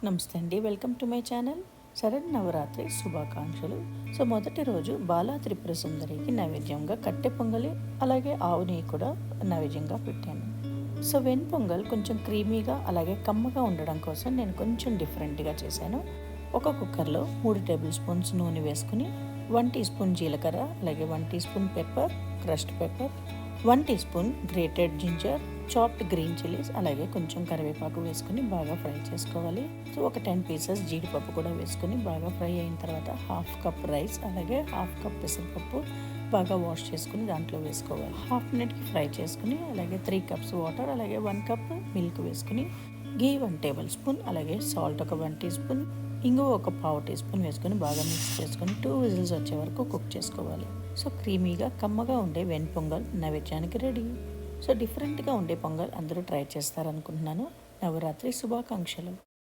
నమస్తే అండి, welcome to my channel. Sharannavaratri శుభాకాంక్షలు. సో మొదటి రోజు బాలా త్రిపుర సుందరికి నైవేద్యంగా కట్టె పొంగలి అలాగే ఆవు నెయ్యి కూడా నైవేద్యంగా పెట్టాను. సో వెన్ పొంగల్ కొంచెం క్రీమీగా అలాగే కమ్మగా ఉండడం కోసం నేను కొంచెం డిఫరెంట్గా చేశాను. ఒక కుక్కర్లో 3 టేబుల్ స్పూన్స్ నూనె వేసుకుని 1 టీ స్పూన్ జీలకర్ర అలాగే 1 teaspoon pepper, crushed pepper, 1 teaspoon grated ginger, chopped green chillies అలాగే కొంచెం కరివేపాకు వేసుకుని బాగా ఫ్రై చేసుకోవాలి. సో ఒక 10 పీసెస్ జీడిపప్పు కూడా వేసుకుని బాగా ఫ్రై అయిన తర్వాత 1/2 కప్ రైస్ అలాగే 1/2 కప్ పెసరపప్పు బాగా వాష్ చేసుకుని దాంట్లో వేసుకోవాలి. 1/2 మినిట్కి ఫ్రై చేసుకుని అలాగే 3 కప్స్ వాటర్ అలాగే 1 కప్ మిల్క్ వేసుకుని గీ 1 టేబుల్ స్పూన్ అలాగే సాల్ట్ ఒక 1 టీ స్పూన్, ఇంగువ ఒక 1/2 టీ స్పూన్ వేసుకొని బాగా మిక్స్ చేసుకొని 2 విజిల్స్ వచ్చే వరకు కుక్ చేసుకోవాలి. సో క్రీమీగా కమ్మగా ఉండే వెన్ పొంగల్ నైవేద్యానికి రెడీ. సో డిఫరెంట్గా ఉండే పొంగల్ అందరూ ట్రై చేస్తారనుకుంటున్నాను. నవరాత్రి శుభాకాంక్షలు.